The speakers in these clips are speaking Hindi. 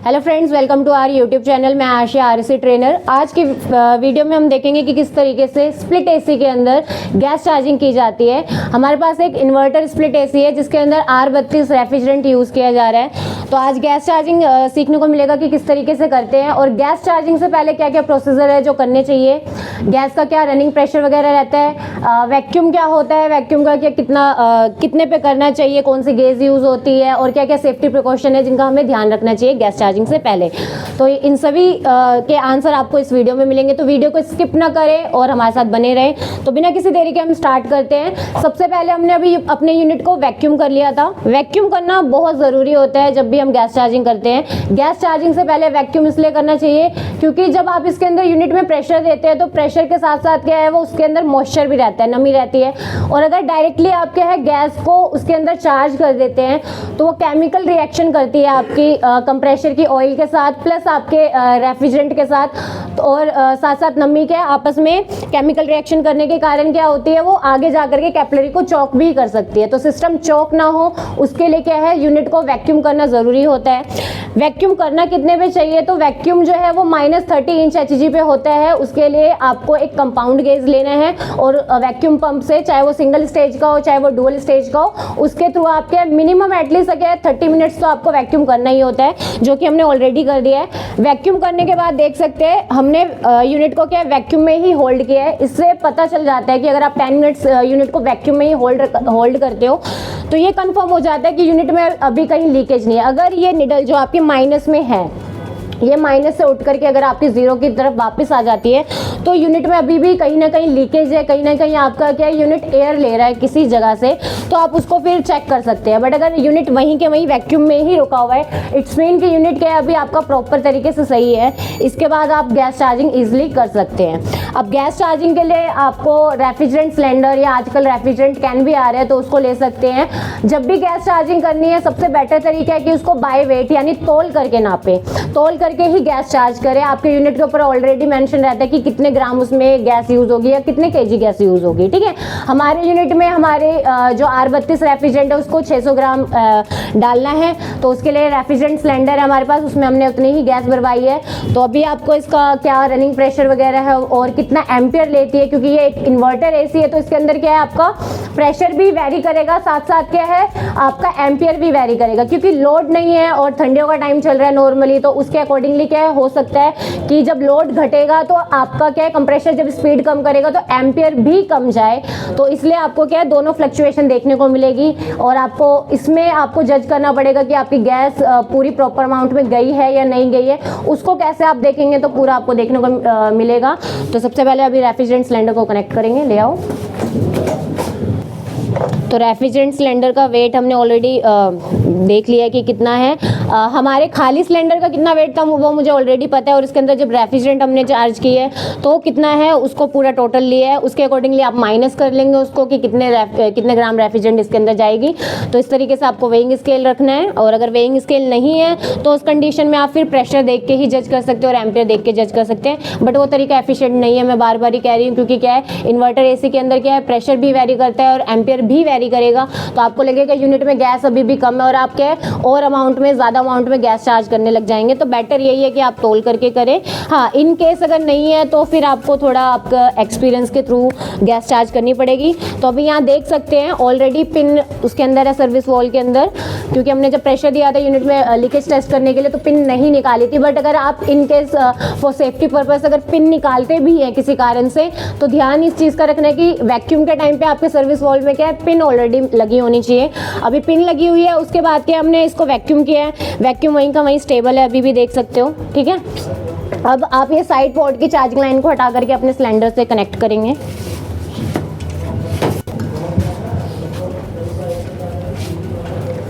Hello friends, welcome to our YouTube channel. मैं आशिया आरसी ट्रेनर। आज की वीडियो में हम देखेंगे कि किस तरीके से स्प्लिट एसी के अंदर गैस चार्जिंग की जाती है। हमारे पास एक इन्वर्टर स्प्लिट एसी है जिसके अंदर R32 रेफ्रिजरेंट यूज़ किया जा रहा है। तो आज गैस चार्जिंग सीखने को मिलेगा कि किस तरीके से करते हैं और गैस चार्जिंग से पहले क्या क्या प्रोसीजर है जो करने चाहिए, गैस का क्या रनिंग प्रेशर वगैरह रहता है, वैक्यूम क्या होता है, वैक्यूम का क्या कितने पे करना चाहिए, कौन सी गैस यूज़ होती है और क्या क्या सेफ्टी प्रिकॉशन है जिनका हमें ध्यान रखना चाहिए गैस चार्जिंग से पहले। तो इन सभी के आंसर आपको इस वीडियो में मिलेंगे, तो वीडियो को स्किप ना करें और हमारे साथ बने रहें। तो बिना किसी देरी के हम स्टार्ट करते हैं। सबसे पहले हमने अभी अपने यूनिट को वैक्यूम कर लिया था। वैक्यूम करना बहुत ज़रूरी होता है जब भी हम गैस चार्जिंग करते हैं। गैस चार्जिंग से पहले वैक्यूम इसलिए करना चाहिए क्योंकि जब आप इसके अंदर यूनिट में प्रेशर देते हैं तो प्रेशर के साथ साथ क्या है, वो उसके अंदर मॉइस्चर भी रहता है, नमी रहती है। और अगर डायरेक्टली आप क्या है गैस को उसके अंदर चार्ज कर देते हैं तो वो केमिकल रिएक्शन करती है आपकी कंप्रेसर की ऑयल के साथ प्लस आपके रेफ्रिजरेंट के साथ, और साथ साथ नमी के आपस में केमिकल रिएक्शन करने के कारण क्या होती है, वो आगे जाकर के कैपिलरी को चॉक भी कर सकती है। तो सिस्टम चॉक ना हो उसके लिए क्या है, यूनिट को वैक्यूम करना ज़रूरी होता है। वैक्यूम करना कितने पे चाहिए, तो वैक्यूम जो है वो -30 इंच HG पे होता है। उसके लिए आपको एक कंपाउंड गेज लेना है और वैक्यूम पंप से, चाहे वो सिंगल स्टेज का हो चाहे वो डुअल स्टेज का हो, उसके थ्रू आपके मिनिमम एटलीस्ट 30 मिनट्स तो आपको वैक्यूम करना ही होता है, जो कि हमने ऑलरेडी कर दिया है। वैक्यूम करने के बाद देख सकते हैं हमने यूनिट को क्या वैक्यूम में ही होल्ड किया है। इससे पता चल जाता है कि अगर आप 10 मिनट्स यूनिट को वैक्यूम में ही होल्ड करते हो तो ये कंफर्म हो जाता है कि यूनिट में अभी कहीं लीकेज नहीं है। अगर ये निडल जो आपके माइनस में है, ये माइनस से उठ करके अगर आपकी जीरो की तरफ वापस आ जाती है तो यूनिट में अभी भी कहीं ना कहीं लीकेज है, कहीं ना कहीं आपका क्या है यूनिट एयर ले रहा है किसी जगह से, तो आप उसको फिर चेक कर सकते हैं। बट अगर यूनिट वहीं के वहीं वैक्यूम में ही रुका हुआ है, इट्स मीन कि यूनिट क्या है अभी आपका प्रॉपर तरीके से सही है, इसके बाद आप गैस चार्जिंग ईजिली कर सकते हैं। अब गैस चार्जिंग के लिए आपको रेफ्रिजरेंट सिलेंडर या आजकल रेफ्रिजरेंट कैन भी आ रहे हैं तो उसको ले सकते हैं। जब भी गैस चार्जिंग करनी है सबसे बेटर तरीका है कि उसको बाय वेट यानी तोल करके नापे, तोल करके ही गैस चार्ज करें। आपके यूनिट के ऊपर ऑलरेडी मेंशन रहता है कि कितने ग्राम उसमें गैस यूज होगी या कितने kg गैस यूज होगी, ठीक है। हमारे यूनिट में हमारे जो R32 रेफ्रिजरेंट है उसको 600 ग्राम डालना है, तो उसके लिए रेफ्रिजरेंट सिलेंडर है हमारे पास, उसमें हमने उतनी ही गैस भरवाई है। तो अभी आपको इसका क्या रनिंग प्रेशर वगैरह है और कितना एम्पियर लेती है, क्योंकि ये एक इन्वर्टर एसी है तो इसके अंदर क्या है आपका प्रेशर भी वेरी करेगा, साथ साथ क्या है आपका एम्पियर भी वेरी करेगा, क्योंकि लोड नहीं है और ठंडियों का टाइम चल रहा है नॉर्मली, तो उसके अकॉर्डिंगली क्या है हो सकता है कि जब लोड घटेगा तो आपका क्या है कंप्रेसर जब स्पीड कम करेगा तो एम्पियर भी कम जाए। तो इसलिए आपको क्या है दोनों फ्लक्चुएशन देखने को मिलेगी और आपको इसमें आपको जज करना पड़ेगा कि आपकी गैस पूरी प्रॉपर अमाउंट में गई है या नहीं गई है। उसको कैसे आप देखेंगे तो पूरा आपको देखने को मिलेगा। तो सबसे पहले अभी रेफ्रिजरेंट सिलेंडर को कनेक्ट करेंगे, ले आओ। तो रेफ्रिजरेंट सिलेंडर का वेट हमने ऑलरेडी देख लिया है कि कितना है। हमारे खाली सिलेंडर का कितना वेट था वो मुझे ऑलरेडी पता है, और इसके अंदर जब रेफ्रिजरेंट हमने चार्ज की है तो कितना है उसको पूरा टोटल लिया है, उसके अकॉर्डिंगली आप माइनस कर लेंगे उसको कि कितने ग्राम रेफ्रिजरेंट इसके अंदर जाएगी। तो इस तरीके से आपको वेइंग स्केल रखना है, और अगर वेइंग स्केल नहीं है तो उस कंडीशन में आप फिर प्रेशर देख के ही जज कर सकते हो और एम्पियर देख के जज कर सकते हैं। बट वो तरीका एफिशिएंट नहीं है, मैं बार बार ही कह रही हूँ, क्योंकि क्या है इन्वर्टर एसी के अंदर क्या है प्रेशर भी वेरी करता है और एम्पियर भी वेरी करेगा। तो आपको लगेगा यूनिट में गैस अभी भी कम है और आप क्या और अमाउंट में ज़्यादा अमाउंट में गैस चार्ज करने लग जाएंगे। तो बेटर यही है कि आप तोल करके करें। हाँ, इन केस अगर नहीं है तो फिर आपको थोड़ा आपका एक्सपीरियंस के थ्रू गैस चार्ज करनी पड़ेगी। तो अभी यहाँ देख सकते हैं ऑलरेडी पिन उसके अंदर है सर्विस वॉल के अंदर, क्योंकि हमने जब प्रेशर दिया था यूनिट में लीकेज टेस्ट करने के लिए तो पिन नहीं निकाली थी। बट अगर आप in case for safety purpose अगर पिन निकालते भी हैं किसी कारण से तो ध्यान इस चीज़ का रखना है कि वैक्यूम के टाइम पे आपके सर्विस वॉल में क्या है पिन ऑलरेडी लगी होनी चाहिए। अभी पिन लगी हुई है, उसके बाद क्या हमने इसको वैक्यूम किया है, वैक्यूम वहीं का वहीं स्टेबल है, अभी भी देख सकते हो, ठीक है। अब आप ये साइड पोर्ट की चार्जिंग लाइन को हटा करके अपने सिलेंडर से कनेक्ट करेंगे।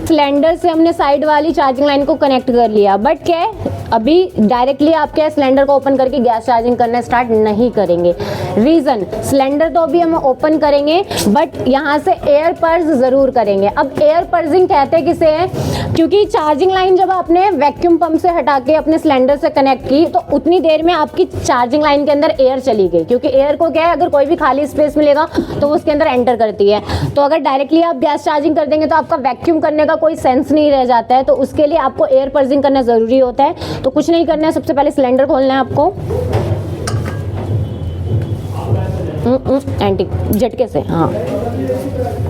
सिलेंडर से हमने साइड वाली चार्जिंग लाइन को कनेक्ट कर लिया, बट क्या है अभी डायरेक्टली आप क्या सिलेंडर को ओपन करके गैस चार्जिंग करना स्टार्ट नहीं करेंगे। रीजन, सिलेंडर तो अभी हम ओपन करेंगे बट यहाँ से एयर पर्स जरूर करेंगे। अब एयर पर्सिंग कहते हैं किसे है, क्योंकि चार्जिंग लाइन जब आपने वैक्यूम पंप से हटा के अपने सिलेंडर से कनेक्ट की तो उतनी देर में आपकी चार्जिंग लाइन के अंदर एयर चली गई, क्योंकि एयर को क्या है, अगर कोई भी खाली स्पेस मिलेगा तो वो उसके अंदर एंटर करती है। तो अगर डायरेक्टली आप गैस चार्जिंग कर देंगे तो आपका वैक्यूम करने का कोई सेंस नहीं रह जाता है, तो उसके लिए आपको एयर पर्सिंग करना जरूरी होता है। तो कुछ नहीं करना है, सबसे पहले सिलेंडर खोलना है आपको एंटी झटके से, हाँ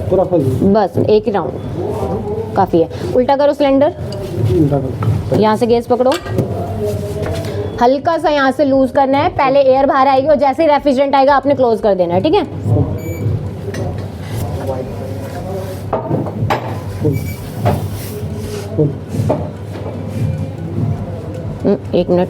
पूरा खोल दो। बस एक ही राउंड काफी है। उल्टा करो सिलेंडर, यहाँ से गैस पकड़ो, हल्का सा यहाँ से लूज करना है, पहले एयर बाहर आएगी और जैसे ही रेफ्रिजरेंट आएगा आपने क्लोज कर देना है, ठीक है। एक मिनट,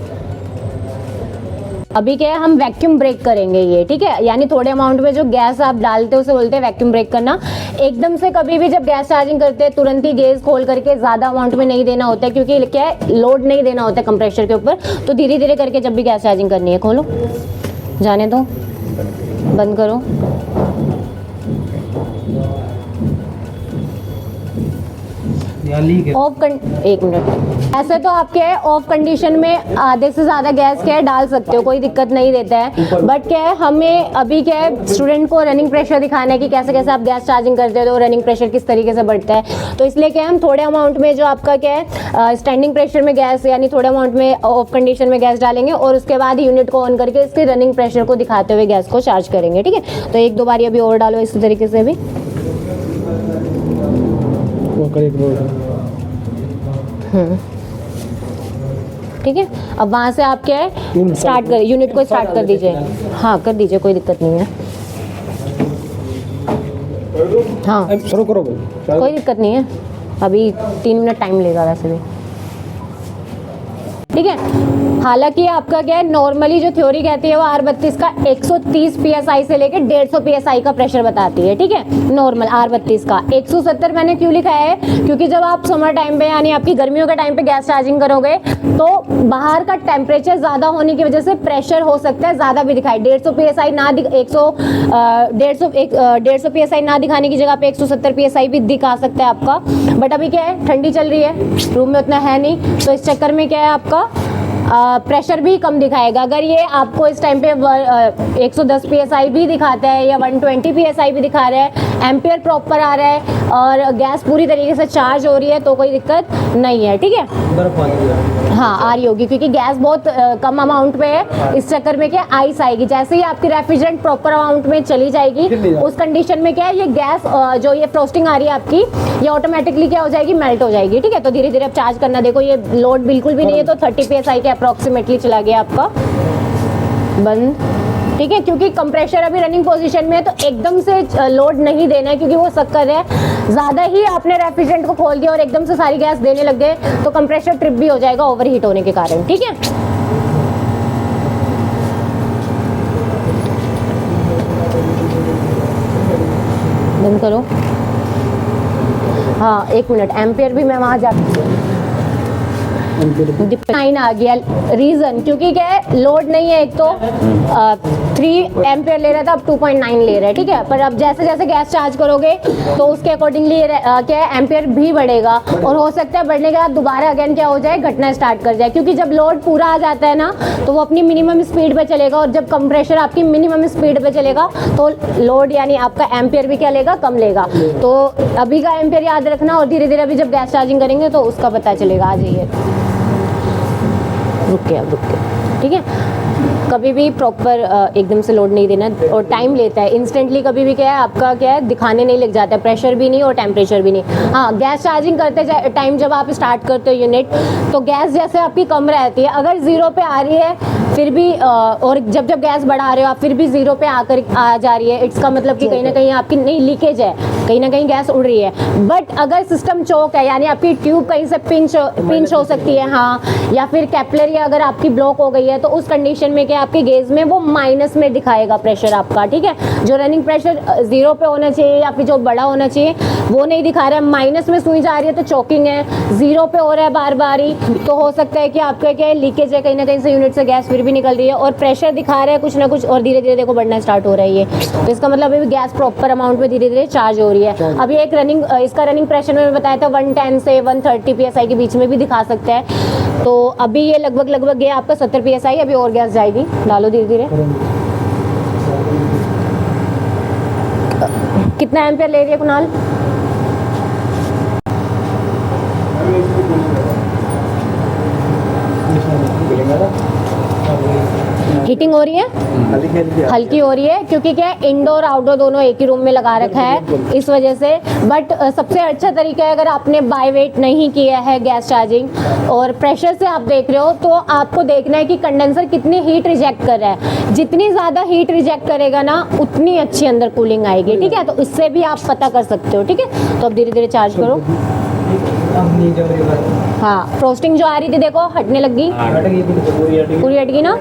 अभी क्या है, हम वैक्यूम ब्रेक करेंगे ये, ठीक है। यानी थोड़े अमाउंट में जो गैस आप डालते हो उसे बोलते हैं वैक्यूम ब्रेक करना। एकदम से कभी भी जब गैस चार्जिंग करते हैं तुरंत ही गैस खोल करके ज़्यादा अमाउंट में नहीं देना होता है, क्योंकि क्या है, लोड नहीं देना होता है कंप्रेसर के ऊपर। तो धीरे धीरे करके जब भी गैस चार्जिंग करनी है, खोलो, जाने दो, बंद करो, ऑफ एक मिनट। ऐसे तो आपके ऑफ कंडीशन में आधे से ज़्यादा गैस क्या है डाल सकते हो, कोई दिक्कत नहीं देता है। बट क्या है, हमें अभी क्या है, स्टूडेंट को रनिंग प्रेशर दिखाना है कि कैसे कैसे आप गैस चार्जिंग करते हो तो रनिंग प्रेशर किस तरीके से बढ़ता है। तो इसलिए क्या है, हम थोड़े अमाउंट में जो आपका क्या है स्टैंडिंग प्रेशर में गैस, यानी थोड़े अमाउंट में ऑफ कंडीशन में गैस डालेंगे और उसके बाद यूनिट को ऑन करके इसके रनिंग प्रेशर को दिखाते हुए गैस को चार्ज करेंगे, ठीक है। तो एक दो बारी अभी और डालो इसी तरीके से भी, ठीक है। अब वहाँ से आप क्या है स्टार्ट कर, यूनिट को स्टार्ट कर दीजिए, हाँ कर दीजिए, कोई दिक्कत नहीं है, हाँ शुरू करो, कोई दिक्कत नहीं है। अभी 3 मिनट टाइम लेगा वैसे भी, ठीक है। हालांकि आपका क्या है, नॉर्मली जो थ्योरी कहती है वो R32 का 130 psi से लेकर 150 psi का प्रेशर बताती है, ठीक है। नॉर्मल R32 का 170 मैंने क्यों लिखा है, क्योंकि जब आप समर टाइम पे यानी आपकी गर्मियों के टाइम पे गैस चार्जिंग करोगे तो बाहर का टेम्परेचर ज़्यादा होने की वजह से प्रेशर हो सकता है ज़्यादा भी दिखाए। 150 psi ना 150 psi ना दिखाने की जगह पे 170 psi भी दिखा सकता है आपका। बट अभी क्या है, ठंडी चल रही है, रूम में उतना है नहीं, तो इस चक्कर में क्या है आपका प्रेशर भी कम दिखाएगा। अगर ये आपको इस टाइम पे 110 psi भी दिखाता है या 120 psi भी दिखा रहा है, एम्पियर प्रॉपर आ रहा है और गैस पूरी तरीके से चार्ज हो रही है तो कोई दिक्कत नहीं है, ठीक है। हाँ आ रही होगी, क्योंकि गैस बहुत कम अमाउंट पे है, इस चक्कर में क्या आइस आएगी। जैसे ही आपकी रेफ्रिजरेंट प्रॉपर अमाउंट में चली जाएगी उस कंडीशन में क्या है, ये गैस जो ये फ्रोस्टिंग आ रही है आपकी, ये ऑटोमेटिकली क्या हो जाएगी, मेल्ट हो जाएगी, ठीक है। तो धीरे धीरे आप चार्ज करना, देखो ये लोड बिल्कुल भी नहीं है, तो 30 psi के अप्रॉक्सीमेटली चला गया आपका, बंद, ठीक है। क्योंकि कंप्रेसर अभी रनिंग पोजीशन में है तो एकदम से लोड नहीं देना है, क्योंकि वो शक्कर है, ज़्यादा ही आपने रेफ्रिजरेंट को खोल दिया और एकदम से सारी गैस देने लग गए तो कंप्रेसर ट्रिप भी हो जाएगा ओवरहीट होने के कारण, ठीक है। बंद करो, हाँ 1 मिनट, एम्पियर भी मैं वहाँ जाती 9 आ गया। रीजन क्योंकि क्या है, लोड नहीं है, एक तो 3 एम्पियर ले रहा था, अब 2.9 ले रहा है, ठीक है। पर अब जैसे जैसे गैस चार्ज करोगे तो उसके अकॉर्डिंगली क्या है, एम्पियर भी बढ़ेगा और हो सकता है बढ़ने के बाद दोबारा अगेन क्या हो जाए, घटना स्टार्ट कर जाए। क्योंकि जब लोड पूरा आ जाता है ना तो वो अपनी मिनिमम स्पीड पे चलेगा, और जब कंप्रेसर आपकी मिनिमम स्पीड पे चलेगा तो लोड यानी आपका एम्पियर भी क्या लेगा, कम लेगा। तो अभी का एम्पियर याद रखना और धीरे धीरे अभी जब गैस चार्जिंग करेंगे तो उसका पता चलेगा। आ जाइए, रुक के, ठीक है। कभी भी प्रॉपर एकदम से लोड नहीं देना और टाइम लेता है, इंस्टेंटली कभी भी क्या है आपका क्या है दिखाने नहीं लग जाता है, प्रेशर भी नहीं और टेम्परेचर भी नहीं। हाँ गैस चार्जिंग करते टाइम जब आप स्टार्ट करते हो यूनिट, तो गैस जैसे आपकी कम रहती है, अगर 0 पे आ रही है फिर भी और जब जब गैस बढ़ा रहे हो आप फिर भी 0 पे आ जा रही है, इसका मतलब कि कहीं ना कहीं आपकी नहीं लीकेज है, कहीं ना कहीं गैस उड़ रही है। बट अगर सिस्टम चौक है यानी आपकी ट्यूब कहीं से पिंच हो सकती है, हाँ, या फिर कैपिलरी अगर आपकी ब्लॉक हो गई है, तो उस कंडीशन में क्या आपके गेज में वो माइनस में दिखाएगा प्रेशर आपका, ठीक है। जो रनिंग प्रेशर 0 पे होना चाहिए या फिर जो बड़ा होना चाहिए वो नहीं दिखा रहा है, माइनस में सुई जा रही है तो चौकिंग है, 0 पे हो रहा है बार बार ही, तो हो सकता है कि आपका क्या लीकेज है, कहीं ना कहीं से यूनिट से गैस फिर भी निकल रही है और प्रेशर दिखा रहा है कुछ ना कुछ, और धीरे धीरे देखो बढ़ना स्टार्ट हो रही है। तो इसका मतलब अभी गैस प्रॉपर अमाउंट में धीरे धीरे चार्ज हो रही है। अभी एक रनिंग इसका रनिंग प्रेशर में बताया था 110 से 130 PSI के बीच में भी दिखा सकता है। तो अभी ये लगभग ये आपका 70 PSI, अभी और गैस जाएगी, डालो धीरे धीरे। कितना एम्पियर ले रही है कुणाल? हीटिंग हो रही है, हल्की हो रही है, क्योंकि क्या है इंडोर आउटडोर दोनों एक ही रूम में लगा रखा है इस वजह से। बट सबसे अच्छा तरीका है, अगर आपने बाय वेट नहीं किया है गैस चार्जिंग और प्रेशर से आप देख रहे हो, तो आपको देखना है कि कंडेंसर कितनी हीट रिजेक्ट कर रहा है। जितनी ज़्यादा हीट रिजेक्ट करेगा ना, उतनी अच्छी अंदर कूलिंग आएगी, ठीक है। तो इससे भी आप पता कर सकते हो, ठीक है। तो अब धीरे धीरे चार्ज करो। हाँ, फ्रोस्टिंग जो आ रही थी देखो हटने लगी, पूरी हट गई ना।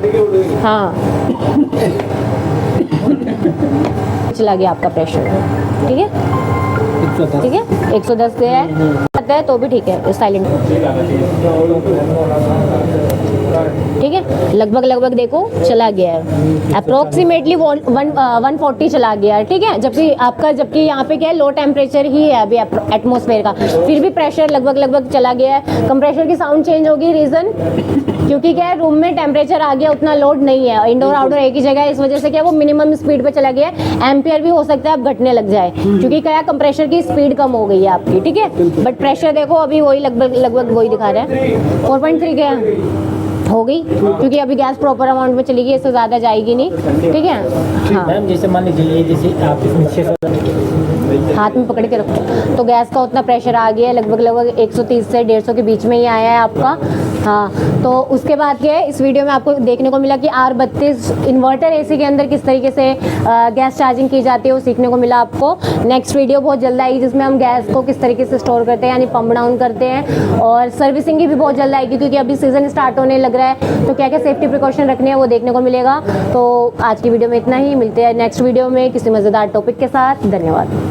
हाँ, चला गया आपका प्रेशर, ठीक है, ठीक है। 110 से है तो भी ठीक है, साइलेंट, ठीक है। लगभग देखो चला गया है, अप्रोक्सीमेटली 140 चला गया है, ठीक है। जबकि यहाँ पे क्या है, लो टेम्परेचर ही है अभी एटमॉस्फेयर का, फिर भी प्रेशर लगभग चला गया है। कंप्रेसर की साउंड चेंज होगी, रीज़न क्योंकि क्या है रूम में टेम्परेचर आ गया, उतना लोड नहीं है, इंडोर आउटडोर एक ही जगह है, इस वजह से क्या वो मिनिमम स्पीड पे चला गया है। एम्पियर भी हो सकता है अब घटने लग जाए, क्योंकि क्या है कंप्रेसर की स्पीड कम हो गई है आपकी, ठीक है। बट प्रेशर देखो अभी वही लगभग वही दिखा रहा है, 4.3 क्या हो गई, क्योंकि अभी गैस प्रॉपर अमाउंट में चली गई, इससे ज़्यादा जाएगी नहीं, ठीक है। हाँ, मैम जैसे मान लीजिए जैसे आप हाथ में पकड़ के रखो, तो गैस का उतना प्रेशर आ गया है, लगभग 130 से 150 के बीच में ही आया है आपका। हाँ, तो उसके बाद क्या है, इस वीडियो में आपको देखने को मिला कि R32 इन्वर्टर एसी के अंदर किस तरीके से गैस चार्जिंग की जाती है, वो सीखने को मिला आपको। नेक्स्ट वीडियो बहुत जल्द आएगी, जिसमें हम गैस को किस तरीके से स्टोर करते हैं, यानी पंप डाउन करते हैं, और सर्विसिंग की भी बहुत जल्द आएगी, क्योंकि अभी सीज़न स्टार्ट होने लग रहा है, तो क्या क्या सेफ्टी प्रिकॉशन रखने हैं वो देखने को मिलेगा। तो आज की वीडियो में इतना ही, मिलते हैं नेक्स्ट वीडियो में किसी मज़ेदार टॉपिक के साथ। धन्यवाद।